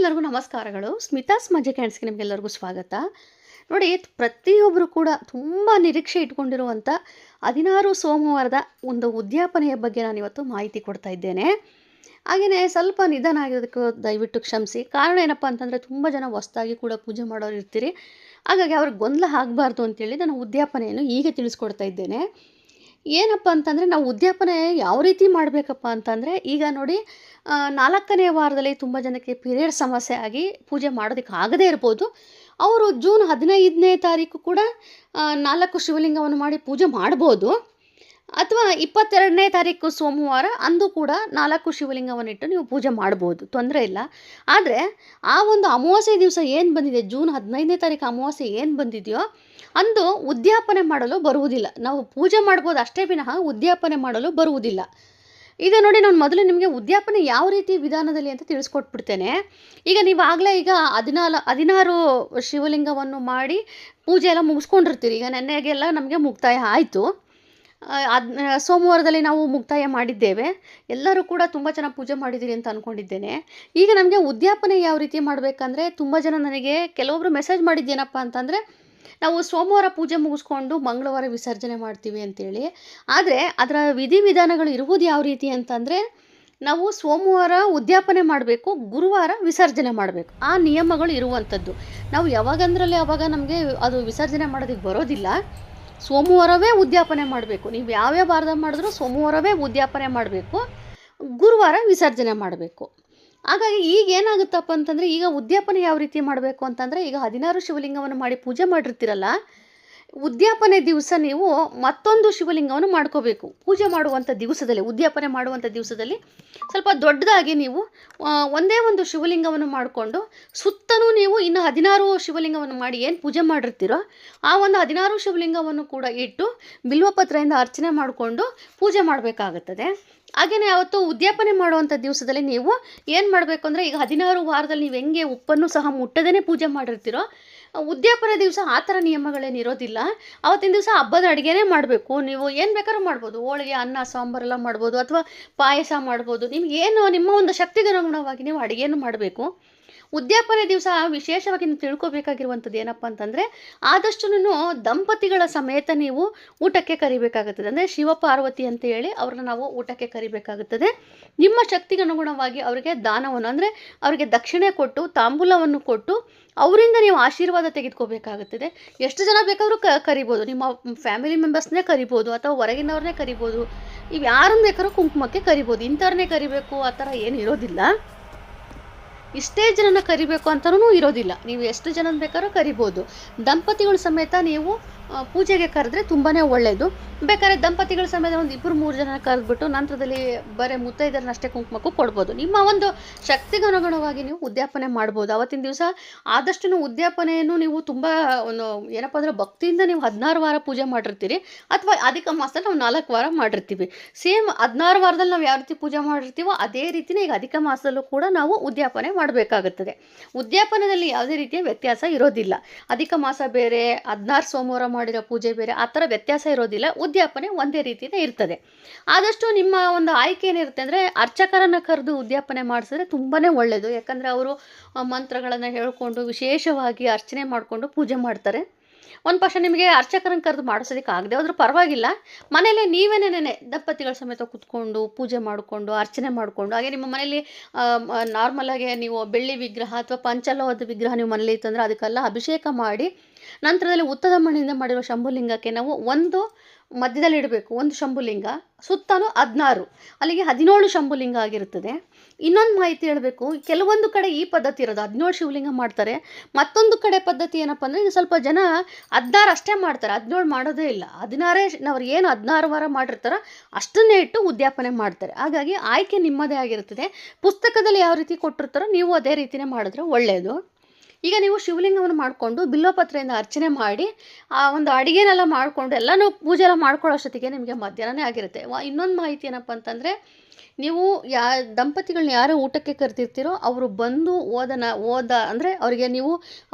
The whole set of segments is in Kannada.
ಎಲ್ಲರಿಗೂ ನಮಸ್ಕಾರಗಳು. ಸ್ಮಿತಾಸ್ ಮ್ಯಾಜಿಕ್ ಹ್ಯಾಂಡ್ಸ್‌ಗೆ ನಿಮಗೆಲ್ಲರಿಗೂ ಸ್ವಾಗತ. ನೋಡಿ, ಪ್ರತಿಯೊಬ್ಬರು ಕೂಡ ತುಂಬ ನಿರೀಕ್ಷೆ ಇಟ್ಕೊಂಡಿರುವಂಥ 16 ಸೋಮವಾರದ ಒಂದು ಉದ್ಯಾಪನೆಯ ಬಗ್ಗೆ ನಾನಿವತ್ತು ಮಾಹಿತಿ ಕೊಡ್ತಾ ಇದ್ದೇನೆ. ಹಾಗೆಯೇ ಸ್ವಲ್ಪ ನಿಧಾನ ಆಗಿರೋದಕ್ಕೂ ದಯವಿಟ್ಟು ಕ್ಷಮಿಸಿ. ಕಾರಣ ಏನಪ್ಪ ಅಂತಂದರೆ, ತುಂಬ ಜನ ಹೊಸ್ದಾಗಿ ಕೂಡ ಪೂಜೆ ಮಾಡೋರು ಇರ್ತೀರಿ. ಹಾಗಾಗಿ ಅವ್ರಿಗೆ ಗೊಂದಲ ಆಗಬಾರ್ದು ಅಂತೇಳಿ ನಾನು ಉದ್ಯಾಪನೆಯನ್ನು ಹೀಗೆ ತಿಳಿಸ್ಕೊಡ್ತಾ ಇದ್ದೇನೆ. ಏನಪ್ಪ ಅಂತಂದರೆ, ನಾವು ಉದ್ಯಾಪನೆ ಯಾವ ರೀತಿ ಮಾಡಬೇಕಪ್ಪ ಅಂತಂದರೆ, ಈಗ ನೋಡಿ, 4ನೇ ವಾರದಲ್ಲಿ ತುಂಬ ಜನಕ್ಕೆ ಪೀರಿಯಡ್ ಸಮಸ್ಯೆ ಆಗಿ ಪೂಜೆ ಮಾಡೋದಕ್ಕೆ ಆಗದೇ ಇರ್ಬೋದು. ಅವರು ಜೂನ್ 15ನೇ ತಾರೀಕು ಕೂಡ 4 ಶಿವಲಿಂಗವನ್ನು ಮಾಡಿ ಪೂಜೆ ಮಾಡ್ಬೋದು. ಅಥವಾ 22ನೇ ತಾರೀಕು ಸೋಮವಾರ ಅಂದು ಕೂಡ 4 ಶಿವಲಿಂಗವನ್ನಿಟ್ಟು ನೀವು ಪೂಜೆ ಮಾಡ್ಬೋದು, ತೊಂದರೆ ಇಲ್ಲ. ಆದರೆ ಆ ಒಂದು ಅಮಾವಾಸ್ಯೆ ದಿವಸ ಏನು ಬಂದಿದೆ, ಜೂನ್ 15ನೇ ತಾರೀಕು ಅಮಾವಾಸ್ಯೆ ಏನು ಬಂದಿದೆಯೋ ಅಂದು ಉದ್ಯಾಪನೆ ಮಾಡಲು ಬರುವುದಿಲ್ಲ. ನಾವು ಪೂಜೆ ಮಾಡ್ಬೋದು ಅಷ್ಟೇ ವಿನಃ ಉದ್ಯಾಪನೆ ಮಾಡಲು ಬರುವುದಿಲ್ಲ. ಈಗ ನೋಡಿ, ನಾನು ಮೊದಲು ನಿಮಗೆ ಉದ್ಯಾಪನೆ ಯಾವ ರೀತಿ ವಿಧಾನದಲ್ಲಿ ಅಂತ ತಿಳಿಸ್ಕೊಟ್ಬಿಡ್ತೇನೆ. ಈಗ ನೀವು ಆಗಲೇ ಈಗ 16 ಶಿವಲಿಂಗವನ್ನು ಮಾಡಿ ಪೂಜೆ ಎಲ್ಲ ಮುಗಿಸ್ಕೊಂಡಿರ್ತೀರಿ. ಈಗ ನೆನ್ನೆಗೆಲ್ಲ ನಮಗೆ ಮುಕ್ತಾಯ ಆಯಿತು. ಸೋಮವಾರದಲ್ಲಿ ನಾವು ಮುಕ್ತಾಯ ಮಾಡಿದ್ದೇವೆ. ಎಲ್ಲರೂ ಕೂಡ ತುಂಬ ಚೆನ್ನಾಗಿ ಪೂಜೆ ಮಾಡಿದ್ದೀರಿ ಅಂತ ಅಂದ್ಕೊಂಡಿದ್ದೇನೆ. ಈಗ ನಮಗೆ ಉದ್ಯಾಪನೆ ಯಾವ ರೀತಿ ಮಾಡಬೇಕಂದ್ರೆ, ತುಂಬ ಜನ ನನಗೆ ಕೆಲವೊಬ್ಬರು ಮೆಸೇಜ್ ಮಾಡಿದ್ದೇನಪ್ಪ ಅಂತಂದರೆ, ನಾವು ಸೋಮವಾರ ಪೂಜೆ ಮುಗಿಸ್ಕೊಂಡು ಮಂಗಳವಾರ ವಿಸರ್ಜನೆ ಮಾಡ್ತೀವಿ ಅಂತೇಳಿ. ಆದರೆ ಅದರ ವಿಧಿವಿಧಾನಗಳು ಇರುವುದು ಯಾವ ರೀತಿ ಅಂತಂದರೆ, ನಾವು ಸೋಮವಾರ ಉದ್ಯಾಪನೆ ಮಾಡಬೇಕು, ಗುರುವಾರ ವಿಸರ್ಜನೆ ಮಾಡಬೇಕು. ಆ ನಿಯಮಗಳು ಇರುವಂಥದ್ದು. ನಾವು ಯಾವಾಗಂದ್ರಲ್ಲಿ ಆವಾಗ ನಮಗೆ ಅದು ವಿಸರ್ಜನೆ ಮಾಡೋದಕ್ಕೆ ಬರೋದಿಲ್ಲ. ಸೋಮವಾರವೇ ಉದ್ಯಾಪನೆ ಮಾಡಬೇಕು. ನೀವು ಯಾವ್ಯಾವ ವಾರದಾಗ ಮಾಡಿದ್ರೂ ಸೋಮವಾರವೇ ಉದ್ಯಾಪನೆ ಮಾಡಬೇಕು, ಗುರುವಾರ ವಿಸರ್ಜನೆ ಮಾಡಬೇಕು. ಹಾಗಾಗಿ ಈಗ ಏನಾಗುತ್ತಪ್ಪ ಅಂತಂದರೆ, ಈಗ ಉದ್ಯಾಪನೆ ಯಾವ ರೀತಿ ಮಾಡಬೇಕು ಅಂತಂದರೆ, ಈಗ 16 ಶಿವಲಿಂಗವನ್ನು ಮಾಡಿ ಪೂಜೆ ಮಾಡಿರ್ತೀರಲ್ಲ, ಉದ್ಯಾಪನೆ ದಿವಸ ನೀವು ಮತ್ತೊಂದು ಶಿವಲಿಂಗವನ್ನು ಮಾಡ್ಕೋಬೇಕು. ಪೂಜೆ ಮಾಡುವಂಥ ದಿವಸದಲ್ಲಿ, ಉದ್ಯಾಪನೆ ಮಾಡುವಂಥ ದಿವಸದಲ್ಲಿ ಸ್ವಲ್ಪ ದೊಡ್ಡದಾಗಿ ನೀವು ಒಂದೇ ಒಂದು ಶಿವಲಿಂಗವನ್ನು ಮಾಡಿಕೊಂಡು ಸುತ್ತಲೂ ನೀವು ಇನ್ನು 16 ಶಿವಲಿಂಗವನ್ನು ಮಾಡಿ ಏನು ಪೂಜೆ ಮಾಡಿರ್ತೀರೋ ಆ ಒಂದು 16 ಶಿವಲಿಂಗವನ್ನು ಕೂಡ ಇಟ್ಟು ಬಿಲ್ವಪತ್ರೆಯಿಂದ ಅರ್ಚನೆ ಮಾಡಿಕೊಂಡು ಪೂಜೆ ಮಾಡಬೇಕಾಗುತ್ತದೆ. ಹಾಗೆಯೇ ಅವತ್ತು ಉದ್ಯಾಪನೆ ಮಾಡುವಂಥ ದಿವಸದಲ್ಲಿ ನೀವು ಏನು ಮಾಡಬೇಕು ಅಂದರೆ, ಈಗ 16 ವಾರದಲ್ಲಿ ನೀವು ಹೆಂಗೆ ಉಪ್ಪನ್ನು ಸಹ ಮುಟ್ಟದೇ ಪೂಜೆ ಮಾಡಿರ್ತೀರೋ, ಉದ್ಯಾಪನೆ ದಿವಸ ಆ ಥರ ನಿಯಮಗಳೇನು ಇರೋದಿಲ್ಲ. ಆವತ್ತಿನ ದಿವಸ ಹಬ್ಬದ ಅಡುಗೆನೇ ಮಾಡಬೇಕು. ನೀವು ಏನು ಬೇಕಾದ್ರೂ ಮಾಡ್ಬೋದು. ಹೋಳಿಗೆ, ಅನ್ನ, ಸಾಂಬಾರೆಲ್ಲ ಮಾಡ್ಬೋದು, ಅಥವಾ ಪಾಯಸ ಮಾಡ್ಬೋದು. ನಿಮಗೇನು ನಿಮ್ಮ ಒಂದು ಶಕ್ತಿಗೆ ಅನುಗುಣವಾಗಿ ನೀವು ಅಡುಗೆಯನ್ನು ಮಾಡಬೇಕು. ಉದ್ಯಾಪನೆ ದಿವಸ ವಿಶೇಷವಾಗಿ ನೀವು ತಿಳ್ಕೊಬೇಕಾಗಿರುವಂಥದ್ದು ಏನಪ್ಪ ಅಂತಂದರೆ, ಆದಷ್ಟು ದಂಪತಿಗಳ ಸಮೇತ ನೀವು ಊಟಕ್ಕೆ ಕರಿಬೇಕಾಗುತ್ತದೆ. ಅಂದರೆ ಶಿವಪಾರ್ವತಿ ಅಂತ ಹೇಳಿ ಅವ್ರನ್ನ ನಾವು ಊಟಕ್ಕೆ ಕರಿಬೇಕಾಗುತ್ತದೆ. ನಿಮ್ಮ ಶಕ್ತಿಗೆ ಅನುಗುಣವಾಗಿ ಅವರಿಗೆ ದಾನವನ್ನು, ಅಂದರೆ ಅವರಿಗೆ ದಕ್ಷಿಣೆ ಕೊಟ್ಟು, ತಾಂಬೂಲವನ್ನು ಕೊಟ್ಟು ಅವರಿಂದ ನೀವು ಆಶೀರ್ವಾದ ತೆಗೆದುಕೋಬೇಕಾಗುತ್ತದೆ. ಎಷ್ಟು ಜನ ಬೇಕಾದರೂ ಕರಿಬೋದು. ನಿಮ್ಮ ಫ್ಯಾಮಿಲಿ ಮೆಂಬರ್ಸ್ನೇ ಕರಿಬೋದು, ಅಥವಾ ಹೊರಗಿನವ್ರನ್ನೇ ಕರಿಬೋದು. ನೀವು ಯಾರನ್ನು ಬೇಕಾದ್ರೂ ಕುಂಕುಮಕ್ಕೆ ಕರಿಬೋದು. ಇಂಥವ್ರನ್ನೇ ಕರಿಬೇಕು ಆ ಥರ ಏನು ಇರೋದಿಲ್ಲ. ಇಷ್ಟೇ ಜನನ ಕರಿಬೇಕು ಅಂತಲೂ ಇರೋದಿಲ್ಲ. ನೀವು ಎಷ್ಟು ಜನ ಬೇಕಾದ್ರೂ ಕರಿಬೋದು. ದಂಪತಿಗಳ ಸಮೇತ ನೀವು ಪೂಜೆಗೆ ಕರೆದ್ರೆ ತುಂಬಾ ಒಳ್ಳೆಯದು. ಬೇಕಾದ್ರೆ ದಂಪತಿಗಳ ಸಮೇತ ಒಂದು 2-3 ಜನ ಕರೆದ್ಬಿಟ್ಟು ನಂತರದಲ್ಲಿ ಬರೀ ಮುತ್ತೈದರನ್ನಷ್ಟೇ ಕುಂಕುಮಕ್ಕೂ ಕೊಡ್ಬೋದು. ನಿಮ್ಮ ಒಂದು ಶಕ್ತಿಗೆ ಅನುಗುಣವಾಗಿ ನೀವು ಉದ್ಯಾಪನೆ ಮಾಡ್ಬೋದು. ಅವತ್ತಿನ ದಿವಸ ಆದಷ್ಟು ಉದ್ಯಾಪನೆಯನ್ನು ನೀವು ತುಂಬ ಒಂದು ಏನಪ್ಪ ಅಂದರೆ, ಭಕ್ತಿಯಿಂದ ನೀವು 16 ವಾರ ಪೂಜೆ ಮಾಡಿರ್ತೀರಿ, ಅಥವಾ ಅಧಿಕ ಮಾಸದಲ್ಲಿ ನಾವು 4 ವಾರ ಮಾಡಿರ್ತೀವಿ. ಸೇಮ್ 16 ವಾರದಲ್ಲಿ ನಾವು ಯಾವ ರೀತಿ ಪೂಜೆ ಮಾಡಿರ್ತೀವೋ ಅದೇ ರೀತಿಯೇ ಈಗ ಅಧಿಕ ಮಾಸದಲ್ಲೂ ಕೂಡ ನಾವು ಉದ್ಯಾಪನೆ ಮಾಡಬೇಕಾಗುತ್ತದೆ. ಉದ್ಯಾಪನದಲ್ಲಿ ಯಾವುದೇ ರೀತಿಯ ವ್ಯತ್ಯಾಸ ಇರೋದಿಲ್ಲ. ಅಧಿಕ ಮಾಸ ಬೇರೆ, 16 ಸೋಮವಾರ ಮಾಡಿರೋ ಪೂಜೆ ಬೇರೆ, ಆ ಥರ ವ್ಯತ್ಯಾಸ ಇರೋದಿಲ್ಲ. ಉದ್ಯಾಪನೆ ಒಂದೇ ರೀತಿಯೇ ಇರ್ತದೆ. ಆದಷ್ಟು ನಿಮ್ಮ ಒಂದು ಆಯ್ಕೆ ಏನಿರುತ್ತೆ ಅಂದರೆ, ಅರ್ಚಕರನ್ನು ಕರೆದು ಉದ್ಯಾಪನೆ ಮಾಡಿಸಿದ್ರೆ ತುಂಬಾ ಒಳ್ಳೆಯದು. ಯಾಕಂದರೆ ಅವರು ಮಂತ್ರಗಳನ್ನು ಹೇಳ್ಕೊಂಡು ವಿಶೇಷವಾಗಿ ಅರ್ಚನೆ ಮಾಡಿಕೊಂಡು ಪೂಜೆ ಮಾಡ್ತಾರೆ. ಒಂದು ಪಕ್ಷ ನಿಮಗೆ ಅರ್ಚಕರನ್ನು ಕರೆದು ಮಾಡಿಸೋದಕ್ಕೆ ಆಗದೆ ಹೋದ್ರೂ ಪರವಾಗಿಲ್ಲ, ಮನೇಲೆ ನೀವೇನೇನೆ ದಂಪತಿಗಳ ಸಮೇತ ಕೂತ್ಕೊಂಡು ಪೂಜೆ ಮಾಡಿಕೊಂಡು ಅರ್ಚನೆ ಮಾಡಿಕೊಂಡು, ಹಾಗೆ ನಿಮ್ಮ ಮನೇಲಿ ನಾರ್ಮಲಾಗಿ ನೀವು ಬೆಳ್ಳಿ ವಿಗ್ರಹ ಅಥವಾ ಪಂಚಲೋಹದ ವಿಗ್ರಹ ನಿಮ್ಮ ಮನೇಲಿ ಇತ್ತಂದರೆ ಅದಕ್ಕೆಲ್ಲ ಅಭಿಷೇಕ ಮಾಡಿ, ನಂತರದಲ್ಲಿ ಉತ್ತದ ಮಣ್ಣಿಂದ ಮಾಡಿರೋ ಶಂಭುಲಿಂಗಕ್ಕೆ ನಾವು ಒಂದು ಮಧ್ಯದಲ್ಲಿ ಇಡಬೇಕು. ಒಂದು ಶಂಭುಲಿಂಗ ಸುತ್ತಲೂ 16, ಅಲ್ಲಿಗೆ 17 ಶಂಭುಲಿಂಗ ಆಗಿರುತ್ತದೆ. ಇನ್ನೊಂದು ಮಾಹಿತಿ ಹೇಳಬೇಕು, ಕೆಲವೊಂದು ಕಡೆ ಈ ಪದ್ಧತಿ ಇರೋದು 17 ಶಿವಲಿಂಗ ಮಾಡ್ತಾರೆ. ಮತ್ತೊಂದು ಕಡೆ ಪದ್ಧತಿ ಏನಪ್ಪ ಅಂದರೆ, ಈಗ ಸ್ವಲ್ಪ ಜನ 16 ಅಷ್ಟೇ ಮಾಡ್ತಾರೆ, 17 ಮಾಡೋದೇ ಇಲ್ಲ. 16 ಅವ್ರು ಏನು 16 ವಾರ ಮಾಡಿರ್ತಾರೋ ಅಷ್ಟನ್ನೇ ಇಟ್ಟು ಉದ್ಯಾಪನೆ ಮಾಡ್ತಾರೆ. ಹಾಗಾಗಿ ಆಯ್ಕೆ ನಿಮ್ಮದೇ ಆಗಿರುತ್ತದೆ. ಪುಸ್ತಕದಲ್ಲಿ ಯಾವ ರೀತಿ ಕೊಟ್ಟಿರ್ತಾರೋ ನೀವು ಅದೇ ರೀತಿಯೇ ಮಾಡಿದ್ರೆ ಒಳ್ಳೆಯದು. ಈಗ ನೀವು ಶಿವಲಿಂಗವನ್ನು ಮಾಡಿಕೊಂಡು ಬಿಲ್ವಪತ್ರೆಯಿಂದ ಅರ್ಚನೆ ಮಾಡಿ ಆ ಒಂದು ಅಡುಗೆನೆಲ್ಲ ಮಾಡಿಕೊಂಡು ಎಲ್ಲನೂ ಪೂಜೆ ಎಲ್ಲ ಮಾಡ್ಕೊಳ್ಳೋಷ್ಟೊತ್ತಿಗೆ ನಿಮಗೆ ಮಧ್ಯಾಹ್ನನೇ ಆಗಿರುತ್ತೆ. ಇನ್ನೊಂದು ಮಾಹಿತಿ ಏನಪ್ಪ ಅಂತಂದರೆ, ನೀವು ದಂಪತಿಗಳನ್ನ ಯಾರು ಊಟಕ್ಕೆ ಕರೆದಿರ್ತೀರೋ ಅವರು ಬಂದು ಹೋದ ಅಂದರೆ ಅವರಿಗೆ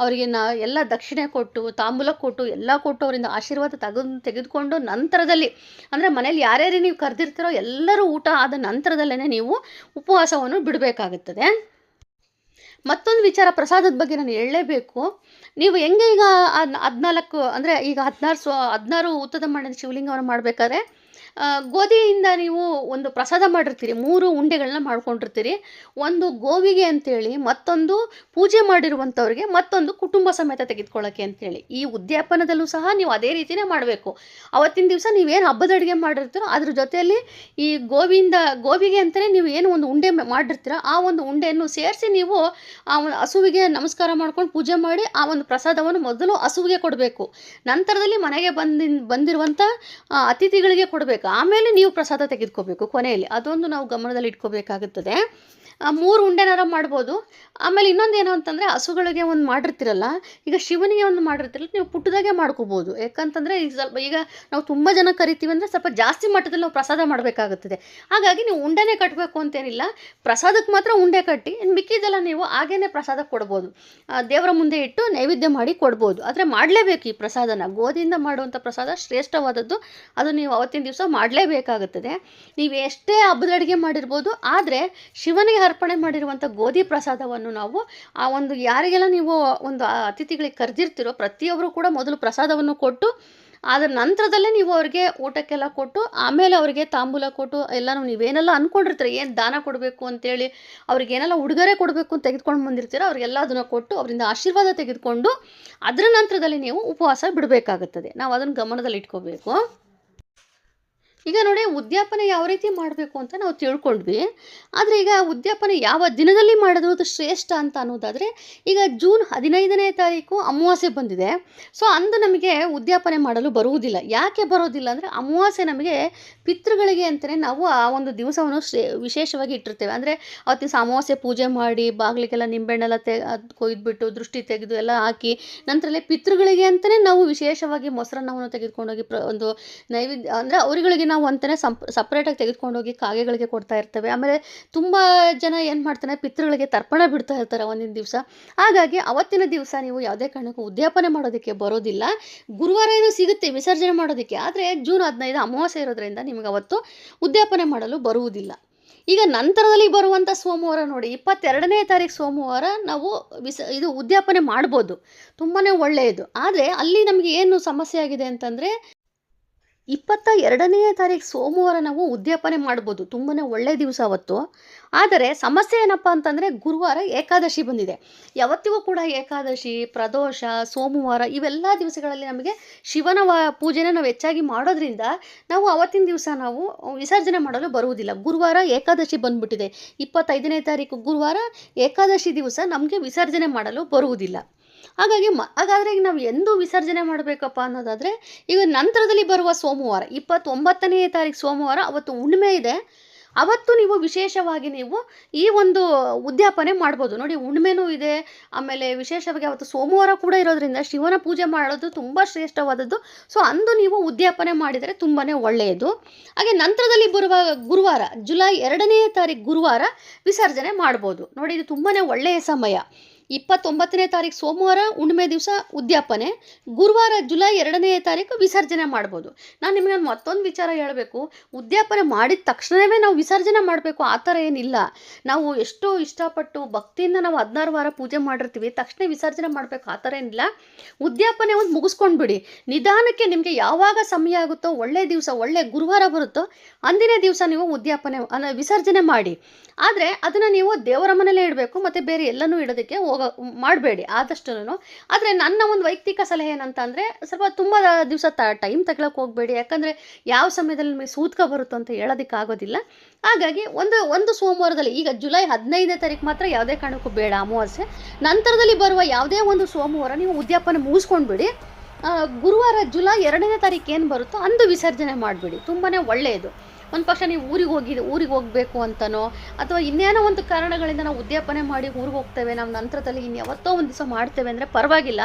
ಎಲ್ಲ ದಕ್ಷಿಣೆ ಕೊಟ್ಟು, ತಾಂಬೂಲ ಕೊಟ್ಟು, ಎಲ್ಲ ಕೊಟ್ಟು ಅವರಿಂದ ಆಶೀರ್ವಾದ ತೆಗೆದುಕೊಂಡು ನಂತರದಲ್ಲಿ, ಅಂದರೆ ಮನೇಲಿ ಯಾರ್ಯಾರು ನೀವು ಕರೆದಿರ್ತೀರೋ ಎಲ್ಲರೂ ಊಟ ಆದ ನಂತರದಲ್ಲೇ ನೀವು ಉಪವಾಸವನ್ನು ಬಿಡಬೇಕಾಗುತ್ತದೆ. ಮತ್ತೊಂದು ವಿಚಾರ ಪ್ರಸಾದದ ಬಗ್ಗೆ ನಾನು ಹೇಳಲೇಬೇಕು. ನೀವು ಹೆಂಗೆ ಈಗ 14 ಅಂದರೆ ಈಗ 16 ಹುತ್ತದ ಮಣ್ಣಿನ ಶಿವಲಿಂಗವನ್ನು ಮಾಡಬೇಕಾದ್ರೆ ಗೋಧಿಯಿಂದ ನೀವು ಒಂದು ಪ್ರಸಾದ ಮಾಡಿರ್ತೀರಿ, 3 ಉಂಡೆಗಳನ್ನ ಮಾಡ್ಕೊಂಡಿರ್ತೀರಿ. ಒಂದು ಗೋವಿಗೆ ಅಂತೇಳಿ, ಮತ್ತೊಂದು ಪೂಜೆ ಮಾಡಿರುವಂಥವ್ರಿಗೆ, ಮತ್ತೊಂದು ಕುಟುಂಬ ಸಮೇತ ತೆಗೆದುಕೊಳ್ಳೋಕ್ಕೆ ಅಂತೇಳಿ. ಈ ಉದ್ಯಾಪನದಲ್ಲೂ ಸಹ ನೀವು ಅದೇ ರೀತಿಯೇ ಮಾಡಬೇಕು. ಅವತ್ತಿನ ದಿವಸ ನೀವೇನು ಹಬ್ಬದ ಅಡುಗೆ ಮಾಡಿರ್ತೀರೋ ಅದ್ರ ಜೊತೆಯಲ್ಲಿ ಈ ಗೋವಿಗೆ ಅಂತಲೇ ನೀವು ಏನು ಒಂದು ಉಂಡೆ ಮಾಡಿರ್ತೀರ, ಆ ಒಂದು ಉಂಡೆಯನ್ನು ಸೇರಿಸಿ ನೀವು ಆ ಒಂದು ಹಸುವಿಗೆ ನಮಸ್ಕಾರ ಮಾಡ್ಕೊಂಡು ಪೂಜೆ ಮಾಡಿ ಆ ಒಂದು ಪ್ರಸಾದವನ್ನು ಮೊದಲು ಹಸುವಿಗೆ ಕೊಡಬೇಕು. ನಂತರದಲ್ಲಿ ಮನೆಗೆ ಬಂದಿರುವಂಥ ಅತಿಥಿಗಳಿಗೆ ಕೊಡಬೇಕು. ಆಮೇಲೆ ನೀವು ಪ್ರಸಾದ ತೆಗೆದುಕೋಬೇಕು ಕೊನೆಯಲ್ಲಿ. ಅದೊಂದು ನಾವು ಗಮನದಲ್ಲಿ ಇಟ್ಕೋಬೇಕಾಗುತ್ತದೆ. 3 ಉಂಡೆನಾರ ಮಾಡ್ಬೋದು. ಆಮೇಲೆ ಇನ್ನೊಂದು ಏನು ಅಂತಂದರೆ, ಹಸುಗಳಿಗೆ ಒಂದು ಮಾಡಿರ್ತೀರಲ್ಲ, ಈಗ ಶಿವನಿಗೆ ಒಂದು ಮಾಡಿರ್ತೀರಲ್ಲ, ನೀವು ಪುಟ್ಟದಾಗೆ ಮಾಡ್ಕೋಬೋದು. ಯಾಕಂತಂದರೆ ಈಗ ನಾವು ತುಂಬ ಜನ ಕರಿತೀವಿ ಅಂದರೆ ಸ್ವಲ್ಪ ಜಾಸ್ತಿ ಮಟ್ಟದಲ್ಲಿ ನಾವು ಪ್ರಸಾದ ಮಾಡಬೇಕಾಗುತ್ತದೆ. ಹಾಗಾಗಿ ನೀವು ಉಂಡೆನೇ ಕಟ್ಟಬೇಕು ಅಂತೇನಿಲ್ಲ, ಪ್ರಸಾದಕ್ಕೆ ಮಾತ್ರ ಉಂಡೆ ಕಟ್ಟಿ ಮಿಕ್ಕಿದೆಲ್ಲ ನೀವು ಹಾಗೇ ಪ್ರಸಾದ ಕೊಡ್ಬೋದು. ದೇವರ ಮುಂದೆ ಇಟ್ಟು ನೈವೇದ್ಯ ಮಾಡಿ ಕೊಡ್ಬೋದು. ಆದರೆ ಮಾಡಲೇಬೇಕು ಈ ಪ್ರಸಾದನ. ಗೋಧಿಯಿಂದ ಮಾಡುವಂಥ ಪ್ರಸಾದ ಶ್ರೇಷ್ಠವಾದದ್ದು. ಅದು ನೀವು ಅವತ್ತಿನ ದಿವಸ ಮಾಡಲೇಬೇಕಾಗುತ್ತದೆ. ನೀವು ಎಷ್ಟೇ ಹಬ್ಬದ ಅಡುಗೆ ಮಾಡಿರ್ಬೋದು, ಆದರೆ ಶಿವನಿಗೆ ಅರ್ಪಣೆ ಮಾಡಿರುವಂಥ ಗೋಧಿ ಪ್ರಸಾದವನ್ನು ನಾವು ಆ ಒಂದು ಯಾರಿಗೆಲ್ಲ ನೀವು ಒಂದು ಅತಿಥಿಗಳಿಗೆ ಕರೆದಿರ್ತೀರೋ ಪ್ರತಿಯೊಬ್ಬರು ಕೂಡ ಮೊದಲು ಪ್ರಸಾದವನ್ನು ಕೊಟ್ಟು, ಅದರ ನಂತರದಲ್ಲೇ ನೀವು ಅವರಿಗೆ ಊಟಕ್ಕೆಲ್ಲ ಕೊಟ್ಟು, ಆಮೇಲೆ ಅವರಿಗೆ ತಾಂಬೂಲ ಕೊಟ್ಟು ಎಲ್ಲನೂ ನೀವೇನೆಲ್ಲ ಅಂದ್ಕೊಂಡಿರ್ತೀರ, ಏನು ದಾನ ಕೊಡಬೇಕು ಅಂತೇಳಿ, ಅವ್ರಿಗೇನೆಲ್ಲ ಉಡುಗೊರೆ ಕೊಡಬೇಕು ಅಂತ ತೆಗೆದುಕೊಂಡು ಬಂದಿರ್ತೀರೋ ಅವ್ರಿಗೆಲ್ಲ ಅದನ್ನು ಕೊಟ್ಟು ಅವರಿಂದ ಆಶೀರ್ವಾದ ತೆಗೆದುಕೊಂಡು ಅದರ ನಂತರದಲ್ಲಿ ನೀವು ಉಪವಾಸ ಬಿಡಬೇಕಾಗುತ್ತದೆ. ನಾವು ಅದನ್ನು ಗಮನದಲ್ಲಿ ಇಟ್ಕೋಬೇಕು. ಈಗ ನೋಡಿ, ಉದ್ಯಾಪನೆ ಯಾವ ರೀತಿ ಮಾಡಬೇಕು ಅಂತ ನಾವು ತಿಳ್ಕೊಂಡ್ವಿ. ಆದರೆ ಈಗ ಉದ್ಯಾಪನೆ ಯಾವ ದಿನದಲ್ಲಿ ಮಾಡಿದ್ರು ಅದು ಶ್ರೇಷ್ಠ ಅಂತ ಅನ್ನೋದಾದರೆ, ಈಗ ಜೂನ್ 15ನೇ ತಾರೀಕು ಅಮಾವಾಸ್ಯೆ ಬಂದಿದೆ. ಸೊ ಅಂದು ನಮಗೆ ಉದ್ಯಾಪನೆ ಮಾಡಲು ಬರುವುದಿಲ್ಲ. ಯಾಕೆ ಬರೋದಿಲ್ಲ ಅಂದರೆ, ಅಮಾವಾಸ್ಯೆ ನಮಗೆ ಪಿತೃಗಳಿಗೆ ಅಂತಲೇ ನಾವು ಆ ಒಂದು ದಿವಸವನ್ನು ವಿಶೇಷವಾಗಿ ಇಟ್ಟಿರ್ತೇವೆ. ಅಂದರೆ ಅವತ್ತಿನ ದಿವಸ ಅಮಾವಾಸ್ಯೆ ಪೂಜೆ ಮಾಡಿ ಬಾಗಿಲಿಗೆಲ್ಲ ನಿಂಬೆಹಣ್ಣೆಲ್ಲ ಕೊಯ್ದುಬಿಟ್ಟು ದೃಷ್ಟಿ ತೆಗೆದು ಎಲ್ಲ ಹಾಕಿ, ನಂತರಲ್ಲೇ ಪಿತೃಗಳಿಗೆ ಅಂತಲೇ ನಾವು ವಿಶೇಷವಾಗಿ ಮೊಸರನ್ನವನ್ನು ತೆಗೆದುಕೊಂಡೋಗಿ ಒಂದು ನೈವೇದ್ಯ ಅಂದರೆ ಅವರುಗಳಿಗೆ ನಾವು ಅಂತಲೇ ಸಪ್ರೇಟಾಗಿ ತೆಗೆದುಕೊಂಡೋಗಿ ಕಾಗೆಗಳಿಗೆ ಕೊಡ್ತಾ ಇರ್ತೇವೆ. ಆಮೇಲೆ ತುಂಬ ಜನ ಏನು ಮಾಡ್ತಾರೆ, ಪಿತೃಗಳಿಗೆ ತರ್ಪಣ ಬಿಡ್ತಾ ಇರ್ತಾರೆ ಒಂದಿನ ದಿವಸ. ಹಾಗಾಗಿ ಅವತ್ತಿನ ದಿವಸ ನೀವು ಯಾವುದೇ ಕಾರಣಕ್ಕೂ ಉದ್ಯಾಪನೆ ಮಾಡೋದಕ್ಕೆ ಬರೋದಿಲ್ಲ. ಗುರುವಾರ ಏನೋ ಸಿಗುತ್ತೆ ವಿಸರ್ಜನೆ ಮಾಡೋದಕ್ಕೆ, ಆದರೆ ಜೂನ್ 15 ಅಮಾವಾಸ್ಯೆ ಇರೋದ್ರಿಂದ ನಿಮಗೆ ಅವತ್ತು ಉದ್ಯಾಪನೆ ಮಾಡಲು ಬರುವುದಿಲ್ಲ. ಈಗ ನಂತರದಲ್ಲಿ ಬರುವಂಥ ಸೋಮವಾರ ನೋಡಿ, 22ನೇ ತಾರೀಕು ಸೋಮವಾರ ನಾವು ಇದು ಉದ್ಯಾಪನೆ ಮಾಡ್ಬೋದು, ತುಂಬಾ ಒಳ್ಳೆಯದು. ಆದರೆ ಅಲ್ಲಿ ನಮಗೆ ಏನು ಸಮಸ್ಯೆ ಆಗಿದೆ ಅಂತಂದರೆ, 22ನೇ ತಾರೀಕು ಸೋಮವಾರ ನಾವು ಉದ್ಯಾಪನೆ ಮಾಡ್ಬೋದು, ತುಂಬಾ ಒಳ್ಳೆಯ ದಿವಸ ಅವತ್ತು. ಆದರೆ ಸಮಸ್ಯೆ ಏನಪ್ಪ ಅಂತಂದರೆ, ಗುರುವಾರ ಏಕಾದಶಿ ಬಂದಿದೆ. ಯಾವತ್ತಿಗೂ ಕೂಡ ಏಕಾದಶಿ, ಪ್ರದೋಷ, ಸೋಮವಾರ ಇವೆಲ್ಲ ದಿವಸಗಳಲ್ಲಿ ನಮಗೆ ಶಿವನ ಪೂಜೆನ ನಾವು ಹೆಚ್ಚಾಗಿ ಮಾಡೋದ್ರಿಂದ ನಾವು ಅವತ್ತಿನ ದಿವಸ ನಾವು ವಿಸರ್ಜನೆ ಮಾಡಲು ಬರುವುದಿಲ್ಲ. ಗುರುವಾರ ಏಕಾದಶಿ ಬಂದುಬಿಟ್ಟಿದೆ. 25ನೇ ತಾರೀಕು ಗುರುವಾರ ಏಕಾದಶಿ ದಿವಸ ನಮಗೆ ವಿಸರ್ಜನೆ ಮಾಡಲು ಬರುವುದಿಲ್ಲ. ಹಾಗಾದರೆ ಈಗ ನಾವು ಎಂದು ವಿಸರ್ಜನೆ ಮಾಡಬೇಕಪ್ಪ ಅನ್ನೋದಾದರೆ, ಈಗ ನಂತರದಲ್ಲಿ ಬರುವ ಸೋಮವಾರ 29ನೇ ತಾರೀಕು ಸೋಮವಾರ ಅವತ್ತು ಹುಣ್ಣಿಮೆ ಇದೆ. ಅವತ್ತು ನೀವು ವಿಶೇಷವಾಗಿ ನೀವು ಈ ಒಂದು ಉದ್ಯಾಪನೆ ಮಾಡ್ಬೋದು. ನೋಡಿ, ಹುಣ್ಣಿಮೆನೂ ಇದೆ, ಆಮೇಲೆ ವಿಶೇಷವಾಗಿ ಅವತ್ತು ಸೋಮವಾರ ಕೂಡ ಇರೋದ್ರಿಂದ ಶಿವನ ಪೂಜೆ ಮಾಡೋದು ತುಂಬ ಶ್ರೇಷ್ಠವಾದದ್ದು. ಸೊ ಅಂದು ನೀವು ಉದ್ಯಾಪನೆ ಮಾಡಿದರೆ ತುಂಬಾ ಒಳ್ಳೆಯದು. ಹಾಗೆ ನಂತರದಲ್ಲಿ ಬರುವ ಗುರುವಾರ ಜುಲೈ 2ನೇ ತಾರೀಕು ಗುರುವಾರ ವಿಸರ್ಜನೆ ಮಾಡ್ಬೋದು. ನೋಡಿ, ಇದು ತುಂಬಾ ಒಳ್ಳೆಯ ಸಮಯ. 29ನೇ ತಾರೀಕು ಸೋಮವಾರ ಹುಣ್ಣಿಮೆ ದಿವಸ ಉದ್ಯಾಪನೆ, ಗುರುವಾರ ಜುಲೈ 2ನೇ ತಾರೀಕು ವಿಸರ್ಜನೆ ಮಾಡ್ಬೋದು. ನಾನು ನಿಮಗೆ ಮತ್ತೊಂದು ವಿಚಾರ ಹೇಳಬೇಕು, ಉದ್ಯಾಪನೆ ಮಾಡಿದ ತಕ್ಷಣವೇ ನಾವು ವಿಸರ್ಜನೆ ಮಾಡಬೇಕು ಆ ಥರ ಏನಿಲ್ಲ. ನಾವು ಎಷ್ಟೋ ಇಷ್ಟಪಟ್ಟು ಭಕ್ತಿಯಿಂದ ನಾವು 16 ವಾರ ಪೂಜೆ ಮಾಡಿರ್ತೀವಿ, ತಕ್ಷಣ ವಿಸರ್ಜನೆ ಮಾಡಬೇಕು ಆ ಥರ ಏನಿಲ್ಲ. ಉದ್ಯಾಪನೆ ಒಂದು ಮುಗಿಸ್ಕೊಂಡು ಬಿಡಿ, ನಿಧಾನಕ್ಕೆ ನಿಮಗೆ ಯಾವಾಗ ಸಮಯ ಆಗುತ್ತೋ, ಒಳ್ಳೆಯ ದಿವಸ ಒಳ್ಳೆಯ ಗುರುವಾರ ಬರುತ್ತೋ ಅಂದಿನ ದಿವಸ ನೀವು ಉದ್ಯಾಪನೆ ವಿಸರ್ಜನೆ ಮಾಡಿ. ಆದರೆ ಅದನ್ನು ನೀವು ದೇವರ ಮನೆಯಲ್ಲೇ ಇಡಬೇಕು, ಮತ್ತು ಬೇರೆ ಎಲ್ಲನೂ ಇಡೋದಕ್ಕೆ ಮಾಡಬೇಡಿ ಆದಷ್ಟೂ. ಆದರೆ ನನ್ನ ಒಂದು ವೈಯಕ್ತಿಕ ಸಲಹೆ ಏನಂತ ಅಂದರೆ, ಸ್ವಲ್ಪ ತುಂಬ ದಿವಸ ಟೈಮ್ ತಗೊಳಕ್ಕೆ ಹೋಗಬೇಡಿ. ಯಾಕಂದರೆ ಯಾವ ಸಮಯದಲ್ಲಿ ನಿಮಗೆ ಸೂತಕ ಬರುತ್ತೋ ಅಂತ ಹೇಳೋದಕ್ಕಾಗೋದಿಲ್ಲ. ಹಾಗಾಗಿ ಒಂದು ಸೋಮವಾರದಲ್ಲಿ, ಈಗ ಜುಲೈ 15ನೇ ತಾರೀಕು ಮಾತ್ರ ಯಾವುದೇ ಕಾರಣಕ್ಕೂ ಬೇಡ ಅಮಾವಾಸ್ಯೆ. ನಂತರದಲ್ಲಿ ಬರುವ ಯಾವುದೇ ಒಂದು ಸೋಮವಾರ ನೀವು ಉದ್ಯಾಪನೆ ಮುಗಿಸ್ಕೊಂಡ್ಬಿಡಿ. ಗುರುವಾರ ಜುಲೈ 2ನೇ ತಾರೀಕು ಏನು ಬರುತ್ತೋ ಅಂದು ವಿಸರ್ಜನೆ ಮಾಡಿಬಿಡಿ, ತುಂಬಾ ಒಳ್ಳೆಯದು. ಒಂದು ಪಕ್ಷ ನೀವು ಊರಿಗೆ ಹೋಗಬೇಕು ಅಂತನೋ, ಅಥವಾ ಇನ್ನೇನೋ ಒಂದು ಕಾರಣಗಳಿಂದ ನಾವು ಉದ್ಯಾಪನೆ ಮಾಡಿ ಊರಿಗೆ ಹೋಗ್ತೇವೆ, ನಾವು ನಂತರದಲ್ಲಿ ಯಾವತ್ತೋ ಒಂದು ದಿವಸ ಮಾಡ್ತೇವೆ ಅಂದರೆ ಪರವಾಗಿಲ್ಲ,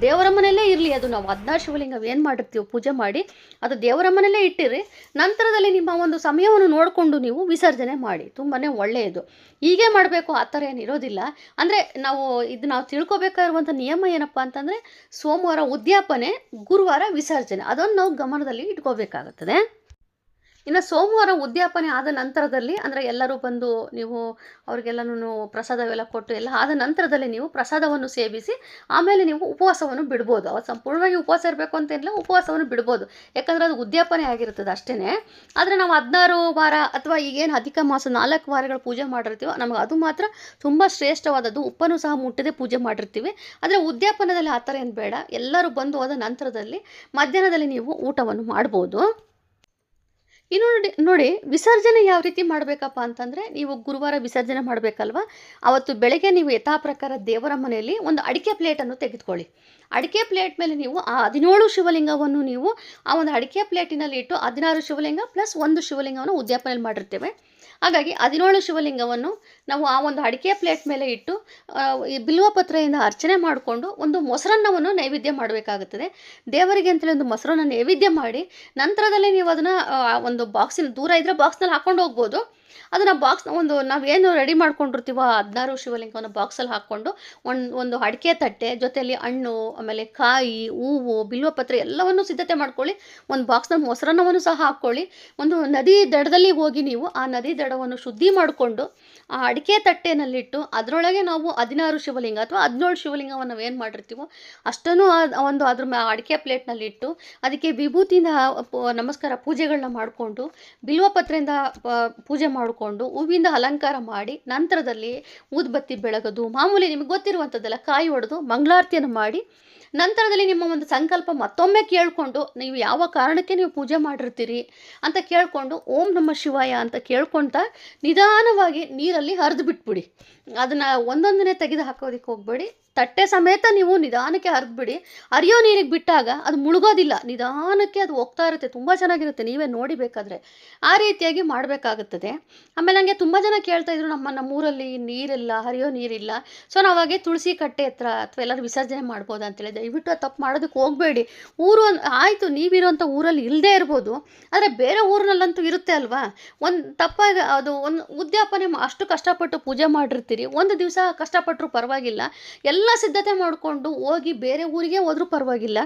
ದೇವರ ಮನೆಯಲ್ಲೇ ಇರಲಿ. ಅದು ನಾವು 16 ಶಿವಲಿಂಗ ಏನು ಮಾಡಿರ್ತೀವಿ ಪೂಜೆ ಮಾಡಿ, ಅದು ದೇವರ ಮನೆಯಲ್ಲೇ ಇಟ್ಟಿರಿ. ನಂತರದಲ್ಲಿ ನಿಮ್ಮ ಒಂದು ಸಮಯವನ್ನು ನೋಡಿಕೊಂಡು ನೀವು ವಿಸರ್ಜನೆ ಮಾಡಿ, ತುಂಬಾ ಒಳ್ಳೆಯದು. ಹೀಗೆ ಮಾಡಬೇಕು ಆ ಥರ ಏನಿರೋದಿಲ್ಲ. ಅಂದರೆ ನಾವು ತಿಳ್ಕೊಬೇಕಾಗಿರುವಂಥ ನಿಯಮ ಏನಪ್ಪ ಅಂತಂದರೆ, ಸೋಮವಾರ ಉದ್ಯಾಪನೆ, ಗುರುವಾರ ವಿಸರ್ಜನೆ, ಅದನ್ನು ನಾವು ಗಮನದಲ್ಲಿ ಇಟ್ಕೋಬೇಕಾಗುತ್ತದೆ. ಇನ್ನು ಸೋಮವಾರ ಉದ್ಯಾಪನೆ ಆದ ನಂತರದಲ್ಲಿ ಅಂದರೆ ಎಲ್ಲರೂ ಬಂದು ನೀವು ಅವ್ರಿಗೆಲ್ಲನೂ ಪ್ರಸಾದವೆಲ್ಲ ಕೊಟ್ಟು ಎಲ್ಲ ಆದ ನಂತರದಲ್ಲಿ ನೀವು ಪ್ರಸಾದವನ್ನು ಸೇವಿಸಿ ಆಮೇಲೆ ನೀವು ಉಪವಾಸವನ್ನು ಬಿಡ್ಬೋದು. ಅವತ್ತು ಸಂಪೂರ್ಣವಾಗಿ ಉಪವಾಸ ಇರಬೇಕು ಅಂತೇನಿಲ್ಲ, ಉಪವಾಸವನ್ನು ಬಿಡ್ಬೋದು. ಯಾಕಂದರೆ ಅದು ಉದ್ಯಾಪನೆ ಆಗಿರ್ತದೆ ಅಷ್ಟೇ. ಆದರೆ ನಾವು 16 ವಾರ ಅಥವಾ ಈಗೇನು ಅಧಿಕ ಮಾಸ 4 ವಾರಗಳು ಪೂಜೆ ಮಾಡಿರ್ತೀವೋ ನಮಗೆ ಅದು ಮಾತ್ರ ತುಂಬ ಶ್ರೇಷ್ಠವಾದದ್ದು. ಉಪ್ಪನ್ನು ಸಹ ಮುಟ್ಟದೆ ಪೂಜೆ ಮಾಡಿರ್ತೀವಿ. ಆದರೆ ಉದ್ಯಾಪನದಲ್ಲಿ ಆ ಥರ ಏನು ಬೇಡ. ಎಲ್ಲರೂ ಬಂದು ಹೋದ ನಂತರದಲ್ಲಿ ಮಧ್ಯಾಹ್ನದಲ್ಲಿ ನೀವು ಊಟವನ್ನು ಮಾಡ್ಬೋದು. ಇನ್ನು ನೋಡಿ ವಿಸರ್ಜನೆ ಯಾವ ರೀತಿ ಮಾಡಬೇಕಪ್ಪ ಅಂತಂದರೆ, ನೀವು ಗುರುವಾರ ವಿಸರ್ಜನೆ ಮಾಡಬೇಕಲ್ವ, ಅವತ್ತು ಬೆಳಗ್ಗೆ ನೀವು ಯಥಾ ಪ್ರಕಾರ ದೇವರ ಮನೆಯಲ್ಲಿ ಒಂದು ಅಡಿಕೆ ಪ್ಲೇಟನ್ನು ತೆಗೆದುಕೊಳ್ಳಿ. ಅಡಿಕೆ ಪ್ಲೇಟ್ ಮೇಲೆ ನೀವು ಆ 17 ಶಿವಲಿಂಗವನ್ನು ನೀವು ಆ ಒಂದು ಅಡಿಕೆ ಪ್ಲೇಟಿನಲ್ಲಿ ಇಟ್ಟು 16 ಶಿವಲಿಂಗ ಪ್ಲಸ್ 1 ಶಿವಲಿಂಗವನ್ನು ಉದ್ಯಾಪನೆಯಲ್ಲಿ ಮಾಡಿರ್ತೇವೆ. ಹಾಗಾಗಿ 17 ಶಿವಲಿಂಗವನ್ನು ನಾವು ಆ ಒಂದು ಅಡಿಕೆ ಪ್ಲೇಟ್ ಮೇಲೆ ಇಟ್ಟು ಈ ಬಿಲ್ವಪತ್ರೆಯಿಂದ ಅರ್ಚನೆ ಮಾಡಿಕೊಂಡು ಒಂದು ಮೊಸರನ್ನವನ್ನು ನೈವೇದ್ಯ ಮಾಡಬೇಕಾಗುತ್ತದೆ. ದೇವರಿಗೆ ಅಂತೇಳಿ ಒಂದು ಮೊಸರನ್ನ ನೈವೇದ್ಯ ಮಾಡಿ ನಂತರದಲ್ಲಿ ನೀವು ಅದನ್ನು ಒಂದು ಬಾಕ್ಸಿನ ದೂರ ಇದ್ದರೆ ಬಾಕ್ಸ್ನಲ್ಲಿ ಹಾಕ್ಕೊಂಡು ಹೋಗ್ಬೋದು. ಅದನ್ನು ಬಾಕ್ಸ್ನ ಒಂದು ನಾವೇನು ರೆಡಿ ಮಾಡ್ಕೊಂಡಿರ್ತೀವೋ 16 ಶಿವಲಿಂಗವನ್ನು ಬಾಕ್ಸಲ್ಲಿ ಹಾಕ್ಕೊಂಡು ಒಂದು ಅಡಿಕೆ ತಟ್ಟೆ ಜೊತೆಯಲ್ಲಿ ಹಣ್ಣು, ಆಮೇಲೆ ಕಾಯಿ, ಹೂವು, ಬಿಲ್ವಪತ್ರೆ ಎಲ್ಲವನ್ನೂ ಸಿದ್ಧತೆ ಮಾಡ್ಕೊಳ್ಳಿ. ಒಂದು ಬಾಕ್ಸ್ನ ಮೊಸರನ್ನವನ್ನು ಸಹ ಹಾಕ್ಕೊಳ್ಳಿ. ಒಂದು ನದಿ ದಡದಲ್ಲಿ ಹೋಗಿ ನೀವು ಆ ನದಿ ದಡವನ್ನು ಶುದ್ಧಿ ಮಾಡಿಕೊಂಡು ಆ ಅಡಿಕೆ ತಟ್ಟೆನಲ್ಲಿಟ್ಟು ಅದರೊಳಗೆ ನಾವು 16 ಶಿವಲಿಂಗ ಅಥವಾ 17 ಶಿವಲಿಂಗವನ್ನು ನಾವು ಏನು ಮಾಡಿರ್ತೀವೋ ಅಷ್ಟನ್ನು ಒಂದು ಅದ್ರ ಅಡಿಕೆ ಪ್ಲೇಟ್ನಲ್ಲಿಟ್ಟು ಅದಕ್ಕೆ ವಿಭೂತಿಯಿಂದ ನಮಸ್ಕಾರ ಪೂಜೆಗಳನ್ನ ಮಾಡಿಕೊಂಡು ಬಿಲ್ವಪತ್ರೆಯಿಂದ ಪೂಜೆ ಮಾಡಿಕೊಂಡು ಹೂವಿಂದ ಅಲಂಕಾರ ಮಾಡಿ ನಂತರದಲ್ಲಿ ಊದುಬತ್ತಿ ಬೆಳಗೋದು ಮಾಮೂಲಿ ನಿಮಗೆ ಗೊತ್ತಿರುವಂಥದ್ದೆಲ್ಲ, ಕಾಯಿ ಹೊಡೆದು ಮಂಗಳಾರತಿಯನ್ನು ಮಾಡಿ ನಂತರದಲ್ಲಿ ನಿಮ್ಮ ಒಂದು ಸಂಕಲ್ಪ ಮತ್ತೊಮ್ಮೆ ಕೇಳಿಕೊಂಡು ನೀವು ಯಾವ ಕಾರಣಕ್ಕೆ ನೀವು ಪೂಜೆ ಮಾಡಿರ್ತೀರಿ ಅಂತ ಕೇಳಿಕೊಂಡು ಓಂ ನಮಃ ಶಿವಾಯ ಅಂತ ಕೇಳ್ಕೊಳ್ತಾ ನಿಧಾನವಾಗಿ ನೀರಲ್ಲಿ ಹರಿದು ಬಿಟ್ಬಿಡಿ. ಅದನ್ನು ಒಂದೊಂದನೇ ತೆಗೆದು ಹಾಕೋದಕ್ಕೆ ಹೋಗಬೇಡಿ. ತಟ್ಟೆ ಸಮೇತ ನೀವು ನಿಧಾನಕ್ಕೆ ಹರಿದ್ಬಿಡಿ. ಹರಿಯೋ ನೀರಿಗೆ ಬಿಟ್ಟಾಗ ಅದು ಮುಳುಗೋದಿಲ್ಲ, ನಿಧಾನಕ್ಕೆ ಅದು ಹೋಗ್ತಾ ಇರುತ್ತೆ. ತುಂಬ ಚೆನ್ನಾಗಿರುತ್ತೆ, ನೀವೇ ನೋಡಿ ಬೇಕಾದರೆ ಆ ರೀತಿಯಾಗಿ ಮಾಡಬೇಕಾಗುತ್ತದೆ. ಆಮೇಲೆ ನನಗೆ ತುಂಬ ಜನ ಕೇಳ್ತಾಯಿದ್ರು, ನಮ್ಮೂರಲ್ಲಿ ನೀರಿಲ್ಲ, ಹರಿಯೋ ನೀರಿಲ್ಲ, ಸೊ ನಾವಾಗೆ ತುಳಸಿ ಕಟ್ಟೆ ಹತ್ರ ಅಥವಾ ಎಲ್ಲರೂ ವಿಸರ್ಜನೆ ಮಾಡ್ಬೋದು ಅಂತೇಳಿ. ದಯವಿಟ್ಟು ತಪ್ಪು ಮಾಡೋದಕ್ಕೆ ಹೋಗಬೇಡಿ. ಊರು ಆಯಿತು, ನೀವಿರೋಂಥ ಊರಲ್ಲಿ ಇಲ್ಲದೇ ಇರ್ಬೋದು, ಆದರೆ ಬೇರೆ ಊರಿನಲ್ಲಂತೂ ಇರುತ್ತೆ ಅಲ್ವಾ. ಒಂದು ತಪ್ಪಾಗಿ ಅದು ಒಂದು ಉದ್ಯಾಪನೆ ಅಷ್ಟು ಕಷ್ಟಪಟ್ಟು ಪೂಜೆ ಮಾಡಿರ್ತೀರಿ, ಒಂದು ದಿವಸ ಕಷ್ಟಪಟ್ಟರು ಪರವಾಗಿಲ್ಲ, ಎಲ್ಲ ಸಿದ್ಧತೆ ಮಾಡಿಕೊಂಡು ಹೋಗಿ ಬೇರೆ ಊರಿಗೆ ಹೋದ್ರೂ ಪರವಾಗಿಲ್ಲ,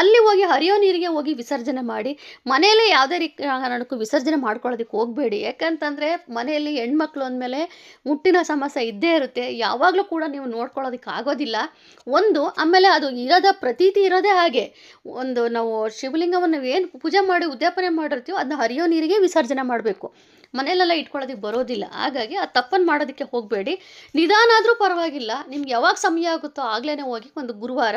ಅಲ್ಲಿ ಹೋಗಿ ಹರಿಯೋ ನೀರಿಗೆ ಹೋಗಿ ವಿಸರ್ಜನೆ ಮಾಡಿ. ಮನೆಯಲ್ಲೇ ಯಾವುದೇ ಕಾರಣಕ್ಕೂ ವಿಸರ್ಜನೆ ಮಾಡ್ಕೊಳ್ಳೋದಕ್ಕೆ ಹೋಗಬೇಡಿ. ಯಾಕಂತಂದರೆ ಮನೆಯಲ್ಲಿ ಹೆಣ್ಮಕ್ಳು ಅಂದಮೇಲೆ ಮುಟ್ಟಿನ ಸಮಸ್ಯೆ ಇದ್ದೇ ಇರುತ್ತೆ, ಯಾವಾಗಲೂ ಕೂಡ ನೀವು ನೋಡ್ಕೊಳ್ಳೋದಕ್ಕೆ ಆಗೋದಿಲ್ಲ. ಆಮೇಲೆ ಅದು ಪ್ರತೀತಿ ಇರೋದೇ ಹಾಗೆ. ನಾವು ಶಿವಲಿಂಗವನ್ನು ಏನು ಪೂಜೆ ಮಾಡಿ ಉದ್ಯಾಪನೆ ಮಾಡಿರ್ತೀವೋ ಅದನ್ನ ಹರಿಯೋ ನೀರಿಗೆ ವಿಸರ್ಜನೆ ಮಾಡಬೇಕು, ಮನೆಯಲ್ಲೆಲ್ಲ ಇಟ್ಕೊಳ್ಳೋದಕ್ಕೆ ಬರೋದಿಲ್ಲ. ಹಾಗಾಗಿ ಆ ತಪ್ಪನ್ನು ಮಾಡೋದಕ್ಕೆ ಹೋಗಬೇಡಿ. ನಿಧಾನ ಆದರೂ ಪರವಾಗಿಲ್ಲ, ನಿಮ್ಗೆ ಯಾವಾಗ ಸಮಯ ಆಗುತ್ತೋ ಆಗಲೇ ಹೋಗಿ ಒಂದು ಗುರುವಾರ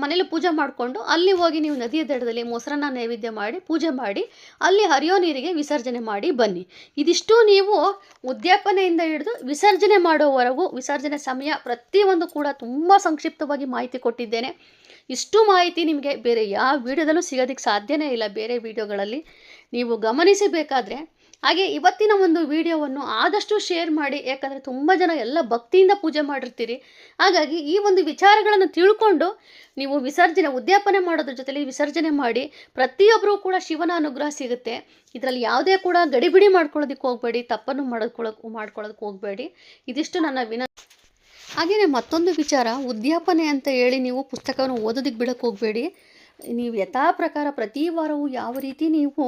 ಮನೇಲಿ ಪೂಜೆ ಮಾಡಿಕೊಂಡು ಅಲ್ಲಿ ಹೋಗಿ ನೀವು ನದಿಯ ದಡದಲ್ಲಿ ಮೊಸರನ್ನ ನೈವೇದ್ಯ ಮಾಡಿ ಪೂಜೆ ಮಾಡಿ ಅಲ್ಲಿ ಹರಿಯೋ ನೀರಿಗೆ ವಿಸರ್ಜನೆ ಮಾಡಿ ಬನ್ನಿ. ಇದಿಷ್ಟು ನೀವು ಉದ್ಯಾಪನೆಯಿಂದ ಹಿಡಿದು ವಿಸರ್ಜನೆ ಮಾಡೋವರೆಗೂ ವಿಸರ್ಜನೆ ಸಮಯ ಪ್ರತಿಯೊಂದು ಕೂಡ ತುಂಬ ಸಂಕ್ಷಿಪ್ತವಾಗಿ ಮಾಹಿತಿ ಕೊಟ್ಟಿದ್ದೇನೆ. ಇಷ್ಟು ಮಾಹಿತಿ ನಿಮಗೆ ಬೇರೆ ಯಾವ ವಿಡಿಯೋದಲ್ಲೂ ಸಿಗೋದಕ್ಕೆ ಸಾಧ್ಯನೇ ಇಲ್ಲ, ಬೇರೆ ವಿಡಿಯೋಗಳಲ್ಲಿ ನೀವು ಗಮನಿಸಬೇಕಾದ್ರೆ. ಹಾಗೆ ಇವತ್ತಿನ ಒಂದು ವಿಡಿಯೋವನ್ನು ಆದಷ್ಟು ಶೇರ್ ಮಾಡಿ, ಯಾಕಂದರೆ ತುಂಬ ಜನ ಎಲ್ಲ ಭಕ್ತಿಯಿಂದ ಪೂಜೆ ಮಾಡಿರ್ತೀರಿ. ಹಾಗಾಗಿ ಈ ಒಂದು ವಿಚಾರಗಳನ್ನು ತಿಳ್ಕೊಂಡು ನೀವು ಉದ್ಯಾಪನೆ ಮಾಡೋದ್ರ ಜೊತೆಲಿ ವಿಸರ್ಜನೆ ಮಾಡಿ. ಪ್ರತಿಯೊಬ್ಬರೂ ಕೂಡ ಶಿವನ ಅನುಗ್ರಹ ಸಿಗುತ್ತೆ. ಇದರಲ್ಲಿ ಯಾವುದೇ ಕೂಡ ಗಡಿಬಿಡಿ ಮಾಡ್ಕೊಳ್ಳೋದಕ್ಕೆ ಹೋಗಬೇಡಿ, ತಪ್ಪನ್ನು ಮಾಡ್ಕೊಳ್ಳೋದಕ್ಕೆ ಹೋಗಬೇಡಿ. ಇದಿಷ್ಟು ನನ್ನ ಹಾಗೆಯೇ ಮತ್ತೊಂದು ವಿಚಾರ, ಉದ್ಯಾಪನೆ ಅಂತ ಹೇಳಿ ನೀವು ಪುಸ್ತಕವನ್ನು ಓದೋದಕ್ಕೆ ಬಿಡೋಕ್ಕೆ ಹೋಗಬೇಡಿ. ನೀವು ಯಥಾ ಪ್ರಕಾರ ಪ್ರತಿ ವಾರವೂ ಯಾವ ರೀತಿ ನೀವು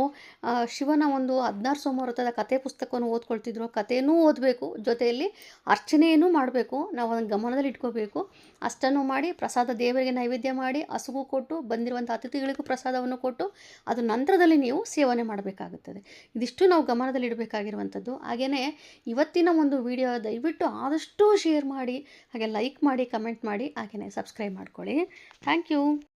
ಶಿವನ ಒಂದು 16 ಸೋಮವಾರದ ಕತೆ ಪುಸ್ತಕವನ್ನು ಓದ್ಕೊಳ್ತಿದ್ರು, ಕಥೆಯೂ ಓದಬೇಕು, ಜೊತೆಯಲ್ಲಿ ಅರ್ಚನೆಯನ್ನು ಮಾಡಬೇಕು. ನಾವು ಅದನ್ನು ಗಮನದಲ್ಲಿ ಇಟ್ಕೋಬೇಕು. ಅಷ್ಟನ್ನು ಮಾಡಿ ಪ್ರಸಾದ ದೇವರಿಗೆ ನೈವೇದ್ಯ ಮಾಡಿ ಹಸುಗೂ ಕೊಟ್ಟು ಬಂದಿರುವಂಥ ಅತಿಥಿಗಳಿಗೂ ಪ್ರಸಾದವನ್ನು ಕೊಟ್ಟು ಅದು ನಂತರದಲ್ಲಿ ನೀವು ಸೇವನೆ ಮಾಡಬೇಕಾಗುತ್ತದೆ. ಇದಿಷ್ಟು ನಾವು ಗಮನದಲ್ಲಿ ಇಡಬೇಕಾಗಿರುವಂಥದ್ದು. ಹಾಗೆಯೇ ಇವತ್ತಿನ ಒಂದು ವಿಡಿಯೋ ದಯವಿಟ್ಟು ಆದಷ್ಟು ಶೇರ್ ಮಾಡಿ, ಹಾಗೆ ಲೈಕ್ ಮಾಡಿ, ಕಮೆಂಟ್ ಮಾಡಿ, ಹಾಗೆಯೇ ಸಬ್ಸ್ಕ್ರೈಬ್ ಮಾಡ್ಕೊಳ್ಳಿ. Thank you.